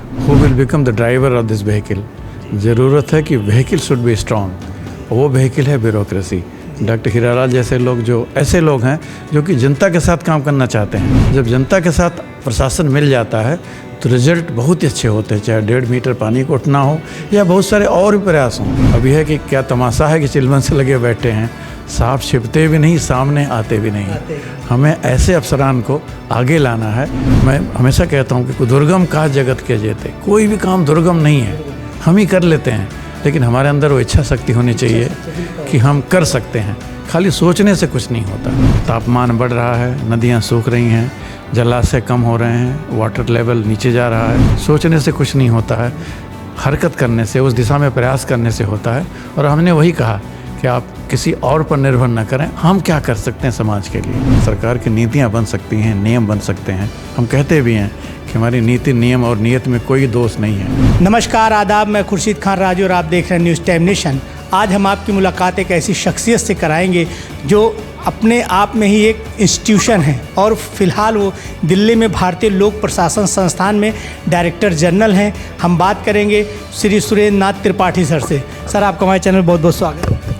Who will become the driver of this vehicle. ज़रूरत है कि व्हीकल शुड बी स्ट्रॉन्ग, वो व्हीकल है ब्यूरोक्रेसी। डॉक्टर हीरालाल जैसे लोग जो ऐसे लोग हैं जो कि जनता के साथ काम करना चाहते हैं। जब जनता के साथ प्रशासन मिल जाता है तो रिजल्ट बहुत ही अच्छे होते हैं, चाहे 1.5 मीटर पानी को उठना हो या बहुत सारे और भी प्रयास हों। अभी है कि क्या तमाशा है कि चिलमन से लगे बैठे हैं, सांप छिपते भी नहीं, सामने आते भी नहीं। हमें ऐसे अफसरान को आगे लाना है। मैं हमेशा कहता हूँ कि दुर्गम काज जगत के जेते, कोई भी काम दुर्गम नहीं है, हम ही कर लेते हैं, लेकिन हमारे अंदर वो इच्छा शक्ति होनी चाहिए कि हम कर सकते हैं। खाली सोचने से कुछ नहीं होता। तापमान बढ़ रहा है, नदियाँ सूख रही हैं, जलाशय कम हो रहे हैं, वाटर लेवल नीचे जा रहा है। सोचने से कुछ नहीं होता है, हरकत करने से, उस दिशा में प्रयास करने से होता है। और हमने वही कहा कि आप किसी और पर निर्भर न करें, हम क्या कर सकते हैं समाज के लिए। सरकार की नीतियाँ बन सकती हैं, नियम बन सकते हैं। हम कहते भी हैं कि हमारी नीति, नियम और नीयत में कोई दोष नहीं है। नमस्कार, आदाब। मैं खुर्शीद खान राजू और आप देख रहे हैं न्यूज़ टाइम नेशन। आज हम आपकी मुलाकात एक ऐसी शख्सियत से कराएंगे जो अपने आप में ही एक इंस्टीट्यूशन है और फिलहाल वो दिल्ली में भारतीय लोक प्रशासन संस्थान में डायरेक्टर जनरल हैं। हम बात करेंगे श्री सुरेंद्र नाथ त्रिपाठी सर से। सर, आपका हमारे चैनल में बहुत बहुत स्वागत है।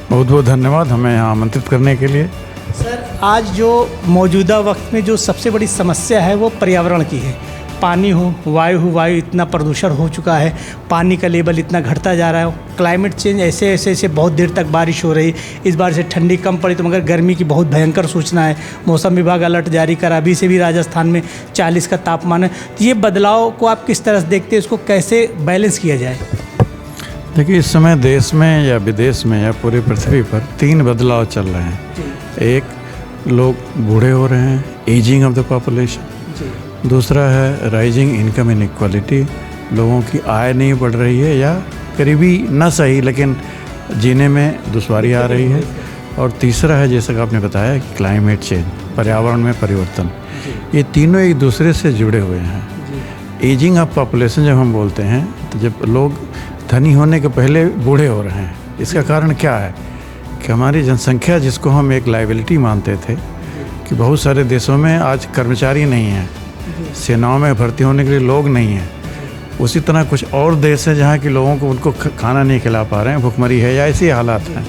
बहुत बहुत धन्यवाद हमें यहाँ आमंत्रित करने के लिए। सर, आज जो मौजूदा वक्त में जो सबसे बड़ी समस्या है वो पर्यावरण की है। पानी हो, वायु इतना प्रदूषण हो चुका है, पानी का लेवल इतना घटता जा रहा है। क्लाइमेट चेंज ऐसे बहुत देर तक बारिश हो रही, इस बार से ठंडी कम पड़ी तो मगर गर्मी की बहुत भयंकर सूचना है। मौसम विभाग अलर्ट जारी करा, अभी से भी राजस्थान में 40 का तापमान है। तो ये बदलाव को आप किस तरह से देखते हैं, इसको कैसे बैलेंस किया जाए? देखिए, इस समय देश में या विदेश में या पूरी पृथ्वी पर 3 बदलाव चल रहे हैं। एक, लोग बूढ़े हो रहे हैं, एजिंग ऑफ द पॉपुलेशन। दूसरा है राइजिंग इनकम इनइक्वालिटी, लोगों की आय नहीं बढ़ रही है या करीबी न सही लेकिन जीने में दुश्वारी आ रही है। और तीसरा है, जैसा कि आपने बताया, कि क्लाइमेट चेंज, पर्यावरण में परिवर्तन। ये तीनों एक दूसरे से जुड़े हुए हैं। एजिंग ऑफ पॉपुलेशन जब हम बोलते हैं तो जब लोग धनी होने के पहले बूढ़े हो रहे हैं, इसका कारण क्या है कि हमारी जनसंख्या, जिसको हम एक लायबिलिटी मानते थे, कि बहुत सारे देशों में आज कर्मचारी नहीं हैं, सेनाओं में भर्ती होने के लिए लोग नहीं हैं। उसी तरह कुछ और देश हैं जहाँ के लोगों को उनको खाना नहीं खिला पा रहे हैं, भुखमरी है या ऐसी हालात हैं।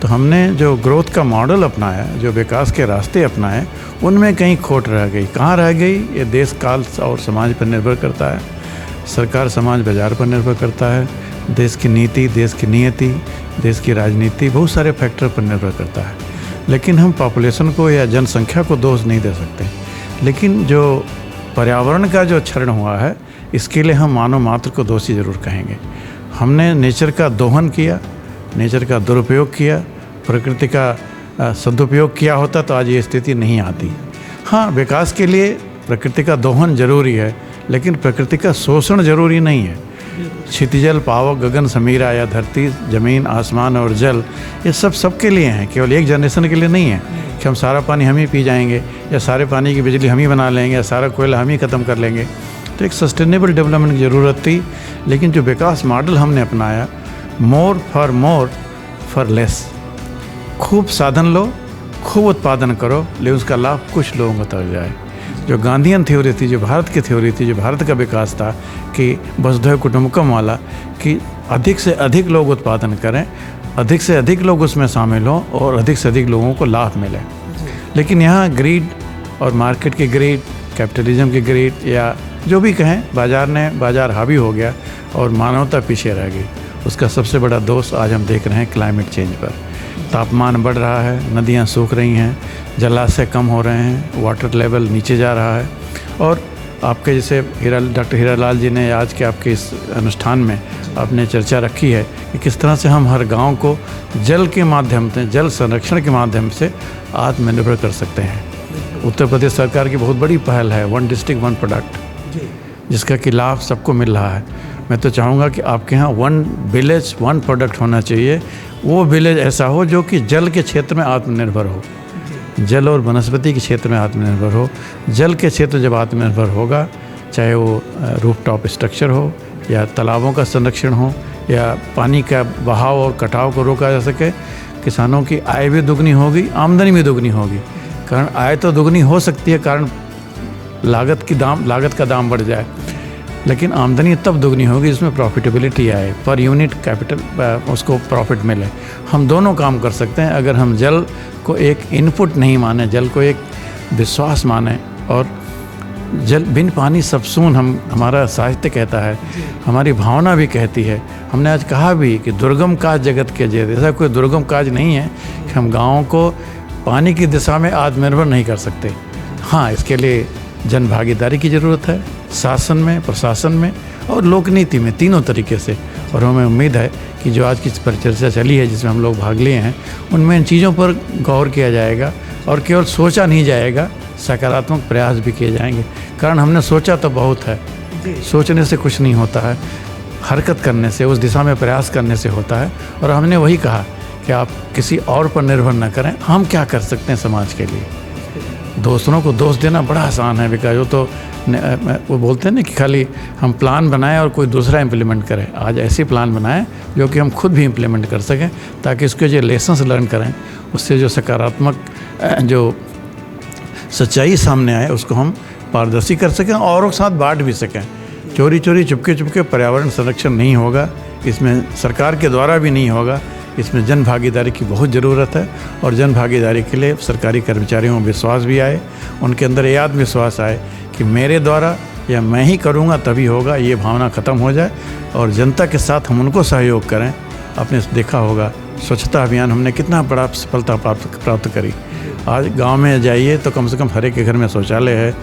तो हमने जो ग्रोथ का मॉडल अपनाया, जो विकास के रास्ते अपनाए, उनमें कहीं खोट रह गई। कहाँ रह गई? ये देश काल और समाज पर निर्भर करता है। सरकार समाज बाजार पर निर्भर करता है। देश की नीति, देश की नियति, देश की राजनीति, बहुत सारे फैक्टर पर निर्भर करता है। लेकिन हम पॉपुलेशन को या जनसंख्या को दोष नहीं दे सकते। लेकिन जो पर्यावरण का जो क्षरण हुआ है, इसके लिए हम मानव मात्र को दोषी ज़रूर कहेंगे। हमने नेचर का दोहन किया, नेचर का दुरुपयोग किया, प्रकृति का सदुपयोग किया होता तो आज ये स्थिति नहीं आती। हाँ, विकास के लिए प्रकृति का दोहन जरूरी है, लेकिन प्रकृति का शोषण जरूरी नहीं है। क्षितिजल पावक गगन समीरा, या धरती, ज़मीन, आसमान और जल, ये सब सबके लिए हैं, केवल एक जनरेशन के लिए नहीं है कि हम सारा पानी हम ही पी जाएंगे या सारे पानी की बिजली हम ही बना लेंगे या सारा कोयला हम ही ख़त्म कर लेंगे। तो एक सस्टेनेबल डेवलपमेंट की ज़रूरत थी। लेकिन जो विकास मॉडल हमने अपनाया, मोर फॉर लेस, खूब साधन लो, खूब उत्पादन करो, लेकिन उसका लाभ कुछ लोगों तक जाए। जो गांधीयन थ्योरी थी, जो भारत की थ्योरी थी, जो भारत का विकास था कि वसुधैव कुटुंबकम वाला, कि अधिक से अधिक लोग उत्पादन करें, अधिक से अधिक लोग उसमें शामिल हों और अधिक से अधिक लोगों को लाभ मिले। लेकिन यहाँ ग्रीड और मार्केट की ग्रीड, कैपिटलिज्म की ग्रीड, या जो भी कहें, बाजार हावी हो गया और मानवता पीछे रह गई। उसका सबसे बड़ा दोष आज हम देख रहे हैं क्लाइमेट चेंज पर। तापमान बढ़ रहा है, नदियाँ सूख रही हैं, जलाशय कम हो रहे हैं, वाटर लेवल नीचे जा रहा है। और आपके जैसे डॉक्टर हीरालाल जी ने आज के आपके इस अनुष्ठान में आपने चर्चा रखी है कि किस तरह से हम हर गांव को जल के माध्यम से, जल संरक्षण के माध्यम से आत्मनिर्भर कर सकते हैं। उत्तर प्रदेश सरकार की बहुत बड़ी पहल है 1 डिस्ट्रिक्ट 1 प्रोडक्ट, जिसका कि लाभ सबको मिल रहा है। मैं तो चाहूँगा कि आपके यहाँ 1 विलेज 1 प्रोडक्ट होना चाहिए। वो विलेज ऐसा हो जो कि जल के क्षेत्र में आत्मनिर्भर हो, जल और वनस्पति के क्षेत्र में आत्मनिर्भर हो। जल के क्षेत्र जब आत्मनिर्भर होगा, चाहे वो रूफटॉप स्ट्रक्चर हो या तालाबों का संरक्षण हो या पानी का बहाव और कटाव को रोका जा सके, किसानों की आय भी दुगनी होगी, आमदनी भी दुगनी होगी। कारण आय तो दुगनी हो सकती है, कारण लागत का दाम बढ़ जाए। लेकिन आमदनी तब दुगनी होगी जिसमें प्रॉफिटेबिलिटी आए, पर यूनिट कैपिटल उसको प्रॉफिट मिले। हम दोनों काम कर सकते हैं अगर हम जल को एक इनपुट नहीं माने, जल को एक विश्वास माने। और जल बिन पानी सब सून, हमारा साहित्य कहता है, हमारी भावना भी कहती है। हमने आज कहा भी कि दुर्गम काज जगत के जेत, ऐसा कोई दुर्गम काज नहीं है कि हम गाँव को पानी की दिशा में आत्मनिर्भर नहीं कर सकते। हाँ, इसके लिए जन भागीदारी की ज़रूरत है, शासन में, प्रशासन में और लोकनीति में, तीनों तरीके से। और हमें उम्मीद है कि जो आज की परिचर्चा चली है जिसमें हम लोग भाग लिए हैं, उनमें इन चीज़ों पर गौर किया जाएगा और केवल सोचा नहीं जाएगा, सकारात्मक प्रयास भी किए जाएंगे। कारण हमने सोचा तो बहुत है, सोचने से कुछ नहीं होता है, हरकत करने से, उस दिशा में प्रयास करने से होता है। और हमने वही कहा कि आप किसी और पर निर्भर न करें, हम क्या कर सकते हैं समाज के लिए। दूसरों को दोष देना बड़ा आसान है, बिकॉज वो बोलते हैं ना कि खाली हम प्लान बनाएं और कोई दूसरा इम्प्लीमेंट करे। आज ऐसे प्लान बनाएं जो कि हम खुद भी इम्प्लीमेंट कर सकें, ताकि उसके जो लेसन्स लर्न करें, उससे जो सकारात्मक जो सच्चाई सामने आए उसको हम पारदर्शी कर सकें, औरों के साथ बांट भी सकें। चोरी चोरी चुपके चुपके पर्यावरण संरक्षण नहीं होगा, इसमें सरकार के द्वारा भी नहीं होगा। इसमें जन भागीदारी की बहुत ज़रूरत है। और जन भागीदारी के लिए सरकारी कर्मचारियों में विश्वास भी आए, उनके अंदर ये आत्मविश्वास आए कि मेरे द्वारा या मैं ही करूँगा तभी होगा, ये भावना ख़त्म हो जाए और जनता के साथ हम उनको सहयोग करें। आपने देखा होगा स्वच्छता अभियान हमने कितना बड़ा सफलता प्राप्त करी। आज गांव में जाइए तो कम से कम हर एक के घर में शौचालय है,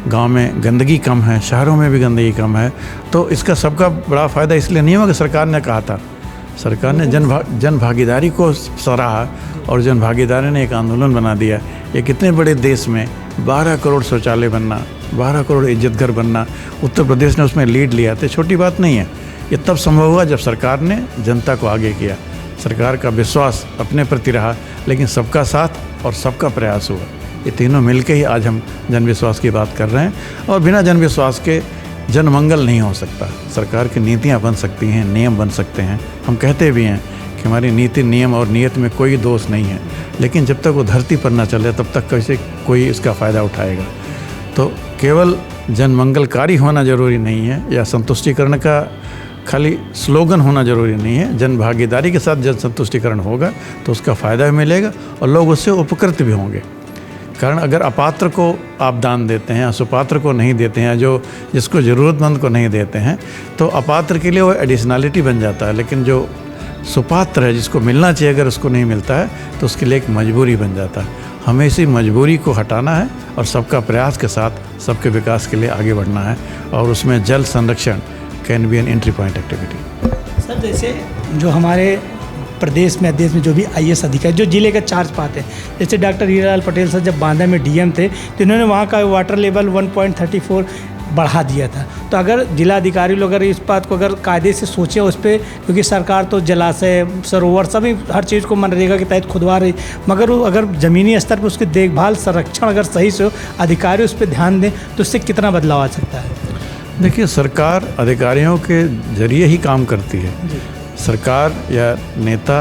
गांव में गंदगी कम है, शहरों में भी गंदगी कम है। तो इसका सबका बड़ा फ़ायदा इसलिए नहीं हुआ कि सरकार ने कहा था, सरकार ने जन भागीदारी को सराहा और जन भागीदारी ने एक आंदोलन बना दिया। ये कितने बड़े देश में 12 करोड़ शौचालय बनना, 12 करोड़ इज्जत घर बनना, उत्तर प्रदेश ने उसमें लीड लिया। तो छोटी बात नहीं है। ये तब संभव हुआ जब सरकार ने जनता को आगे किया, सरकार का विश्वास अपने प्रति रहा, लेकिन सबका साथ और सबका प्रयास हुआ। ये तीनों मिलकर ही आज हम जनविश्वास की बात कर रहे हैं। और बिना जनविश्वास के जनमंगल नहीं हो सकता। सरकार की नीतियाँ बन सकती हैं, नियम बन सकते हैं। हम कहते भी हैं कि हमारी नीति, नियम और नीयत में कोई दोष नहीं है, लेकिन जब तक वो धरती पर ना चले तब तक कैसे कोई इसका फ़ायदा उठाएगा। तो केवल जनमंगलकारी होना ज़रूरी नहीं है, या संतुष्टिकरण का खाली स्लोगन होना ज़रूरी नहीं है। जन भागीदारी के साथ जन संतुष्टिकरण होगा तो उसका फ़ायदा भी मिलेगा और लोग उससे उपकृत भी होंगे। कारण अगर अपात्र को आप दान देते हैं, सुपात्र को नहीं देते हैं, जो जिसको ज़रूरतमंद को नहीं देते हैं, तो अपात्र के लिए वो एडिशनलिटी बन जाता है। लेकिन जो सुपात्र है, जिसको मिलना चाहिए, अगर उसको नहीं मिलता है तो उसके लिए एक मजबूरी बन जाता है। हमें इसी मजबूरी को हटाना है और सबका प्रयास के साथ सबके विकास के लिए आगे बढ़ना है। और उसमें जल संरक्षण can be an entry point activity. Sir, जैसे जो हमारे प्रदेश में, देश में जो भी IAS अधिकारी जो जिले का चार्ज पाते हैं, जैसे डॉक्टर हीरालाल पटेल सर जब बांदा में DM थे तो इन्होंने वहाँ का वाटर लेवल 1.34 बढ़ा दिया था। तो अगर जिलाधिकारी लोग अगर इस बात को अगर कायदे से सोचें उस पर, क्योंकि सरकार तो जलाशय, सरोवर सभी हर चीज़ को मनरेगा के तहत खुदवा रही, मगर वो अगर ज़मीनी स्तर पर उसकी देखभाल, संरक्षण अगर सही से हो, अधिकारी उस पर ध्यान दें तो उससे कितना बदलाव आ सकता है। देखिए, सरकार अधिकारियों के जरिए ही काम करती है। सरकार या नेता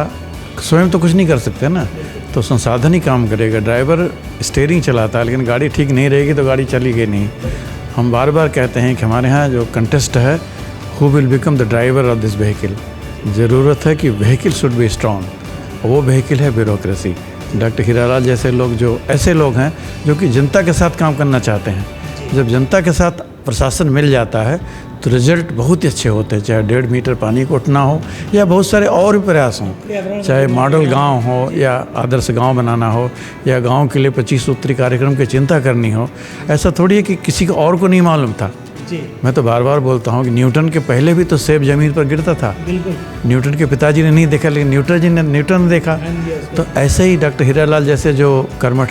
स्वयं तो कुछ नहीं कर सकते ना, तो संसाधन ही काम करेगा। ड्राइवर स्टीयरिंग चलाता है, लेकिन गाड़ी ठीक नहीं रहेगी तो गाड़ी चलेगी नहीं। हम बार बार कहते हैं कि हमारे यहाँ जो कंटेस्ट है, who will become the driver of this vehicle. ज़रूरत है कि व्हीकल शुड बी स्ट्रॉन्ग, वो व्हीकल है ब्यूरोक्रेसी। डॉक्टर हीरालाल जैसे लोग, जो ऐसे लोग हैं जो कि जनता के साथ काम करना चाहते हैं, जब जनता के साथ प्रशासन मिल जाता है तो रिजल्ट बहुत ही अच्छे होते हैं। चाहे 1.5 मीटर पानी को उठना हो या बहुत सारे और भी प्रयास हों, चाहे मॉडल गांव हो या आदर्श गांव बनाना हो या गांव के लिए 25 सूत्री कार्यक्रम की चिंता करनी हो। ऐसा थोड़ी है कि किसी को और को नहीं मालूम था। मैं तो बार बार बोलता हूँ कि न्यूटन के पहले भी तो सेब जमीन पर गिरता था। न्यूटन के पिताजी ने नहीं देखा, लेकिन न्यूटन ने देखा। तो ऐसे ही डॉक्टर हीरालाल जैसे जो कर्मठ,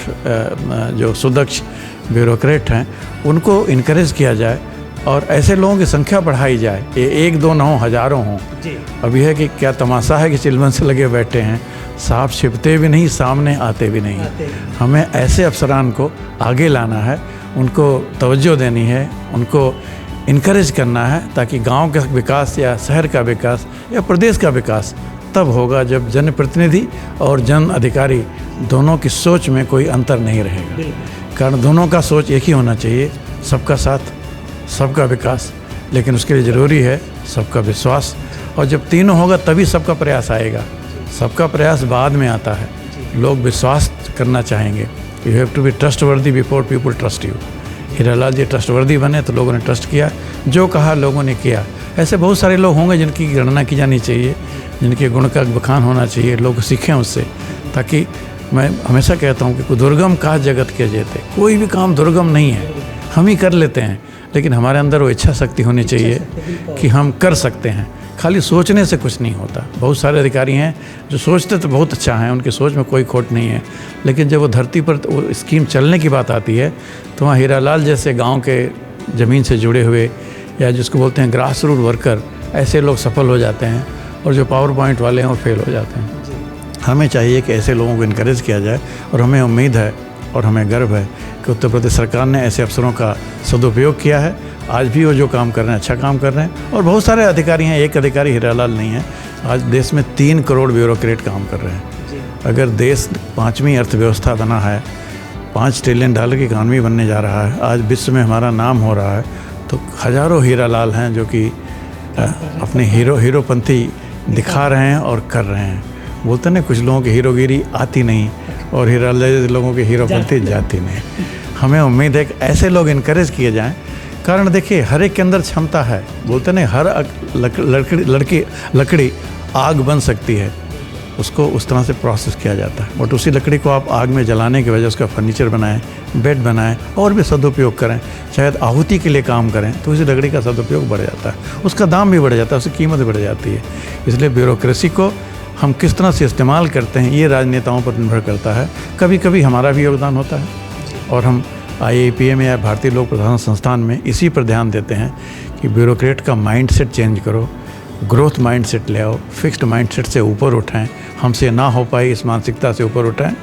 जो सुदक्ष ब्यूरोक्रेट हैं, उनको इनकरेज किया जाए और ऐसे लोगों की संख्या बढ़ाई जाए। ये 1-2 न हो, हज़ारों हों। अब यह है कि क्या तमाशा है कि चिलमन से लगे बैठे हैं, सांप छिपते भी नहीं, सामने आते भी नहीं। हमें ऐसे अफसरान को आगे लाना है, उनको तवज्जो देनी है, उनको इनकरेज करना है, ताकि गांव का विकास या शहर का विकास या प्रदेश का विकास तब होगा जब जनप्रतिनिधि और जन अधिकारी दोनों की सोच में कोई अंतर नहीं रहेगा। कारण दोनों का सोच एक ही होना चाहिए, सबका साथ, सबका विकास। लेकिन उसके लिए ज़रूरी है सबका विश्वास, और जब तीनों होगा तभी सबका प्रयास आएगा। सबका प्रयास बाद में आता है, लोग विश्वास करना चाहेंगे। You have to be trustworthy before people trust you. Hiralal ji trustworthy बने तो लोगों ने ट्रस्ट किया, जो कहा लोगों ने किया। ऐसे बहुत सारे लोग होंगे जिनकी गणना की जानी चाहिए, जिनके गुण का बखान होना चाहिए, लोग सीखें उससे। ताकि मैं हमेशा कहता हूँ कि दुर्गम काज जगत के जेते, कोई भी काम दुर्गम नहीं है, हम ही कर लेते हैं, लेकिन हमारे अंदर वो इच्छा शक्ति होनी चाहिए कि हम कर सकते हैं। खाली सोचने से कुछ नहीं होता। बहुत सारे अधिकारी हैं जो सोचते तो बहुत अच्छा हैं, उनकी सोच में कोई खोट नहीं है, लेकिन जब वो धरती पर वो स्कीम चलने की बात आती है तो वहाँ हीरालाल जैसे गांव के ज़मीन से जुड़े हुए, या जिसको बोलते हैं ग्रास रूट वर्कर, ऐसे लोग सफल हो जाते हैं, और जो पावर पॉइंट वाले हैं वो फेल हो जाते हैं। हमें चाहिए कि ऐसे लोगों को इनकरेज किया जाए, और हमें उम्मीद है और हमें गर्व है कि उत्तर प्रदेश सरकार ने ऐसे अफसरों का सदुपयोग किया है। आज भी वो जो काम कर रहे हैं अच्छा काम कर रहे हैं, और बहुत सारे अधिकारी हैं, एक अधिकारी हीरालाल नहीं है। आज देश में 3 करोड़ ब्यूरोक्रेट काम कर रहे हैं। अगर देश 5वीं अर्थव्यवस्था बना है, $5 ट्रिलियन की इकॉनमी बनने जा रहा है, आज विश्व में हमारा नाम हो रहा है, तो हज़ारों हीरालाल हैं जो कि अपने हीरोपंथी दिखा रहे हैं और कर रहे हैं। बोलते ना कुछ लोगों की हीरोगिरी आती नहीं, और हीरालाल लोगों की हीरोपंथी जाती नहीं। हमें उम्मीद है कि ऐसे लोग इनकरेज किए जाएं। कारण देखिए, हर एक के अंदर क्षमता है। बोलते नहीं, हर लकड़ी आग बन सकती है, उसको उस तरह से प्रोसेस किया जाता है। बट उसी लकड़ी को आप आग में जलाने की वजह उसका फर्नीचर बनाएं, बेड बनाएं, और भी सदुपयोग करें, शायद आहुति के लिए काम करें, तो उसी लकड़ी का सदुपयोग बढ़ जाता है, उसका दाम भी बढ़ जाता है, उसकी कीमत बढ़ जाती है। इसलिए ब्यूरोक्रेसी को हम किस तरह से इस्तेमाल करते हैं, ये राजनेताओं पर निर्भर करता है। कभी कभी हमारा भी योगदान होता है, और हम IAPM या भारतीय लोक प्रशासन संस्थान में इसी पर ध्यान देते हैं कि ब्यूरोक्रेट का माइंडसेट चेंज करो, ग्रोथ माइंडसेट ले आओ, फिक्स्ड माइंडसेट से ऊपर उठाएं, हमसे ना हो पाई इस मानसिकता से ऊपर उठाएं,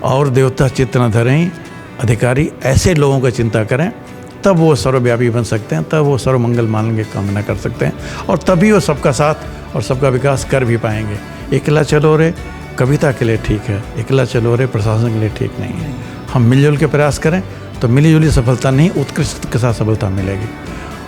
और देवता चित्त न धरें। अधिकारी ऐसे लोगों का चिंता करें, तब वो सर्वव्यापी बन सकते हैं, तब वो सर्वमंगल मांगने की कामना कर सकते हैं, और तभी वो सबका साथ और सबका विकास कर भी पाएंगे। एकला चलो रे कविता के लिए ठीक है, एकला चलो रे प्रशासन के लिए ठीक नहीं है। हम मिलजुल के प्रयास करें तो मिलीजुली सफलता नहीं, उत्कृष्ट के साथ सफलता मिलेगी।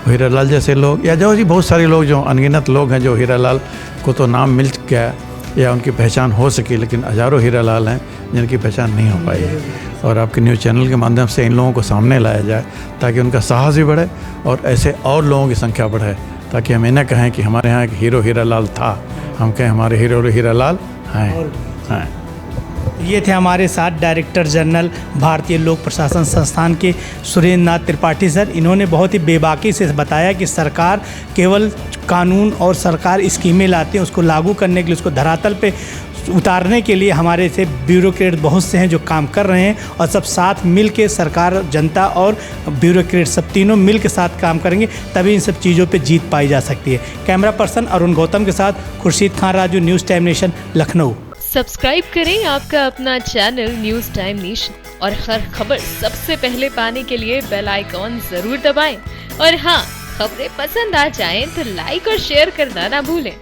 हीरालाल जैसे लोग, या जो जी बहुत सारे लोग, जो अनगिनत लोग हैं, जो हीरालाल को तो नाम मिल गया या उनकी पहचान हो सकी, लेकिन हज़ारों हीरालाल हैं जिनकी पहचान नहीं हो पाई है। और आपके न्यूज़ चैनल के माध्यम से इन लोगों को सामने लाया जाए, ताकि उनका साहस भी बढ़े और ऐसे और लोगों की संख्या बढ़े, ताकि हम ये न कहें कि हमारे यहाँ एक हीरो हीरालाल था, हम कहें हमारे हीरो हीरालाल हैं। ये थे हमारे साथ डायरेक्टर जनरल भारतीय लोक प्रशासन संस्थान के सुरेंद्र नाथ त्रिपाठी सर। इन्होंने बहुत ही बेबाकी से बताया कि सरकार केवल कानून और सरकार स्कीमें लाती है, उसको लागू करने के लिए, उसको धरातल पे उतारने के लिए हमारे से ब्यूरोक्रेट बहुत से हैं जो काम कर रहे हैं, और सब साथ मिल के सरकार, जनता और ब्यूरोक्रेट सब तीनों मिल के साथ काम करेंगे, तभी इन सब चीज़ों पे जीत पाई जा सकती है। कैमरा पर्सन अरुण गौतम के साथ Khurshid Khan Raju, news time nation, Lucknow. Subscribe करें आपका अपना चैनल न्यूज़ टाइम नेशन, और हर खबर सबसे पहले पाने के लिए बेल आइकॉन जरूर दबाएं। और हाँ, खबरें पसंद आ जाएं तो लाइक और शेयर करना ना भूलें।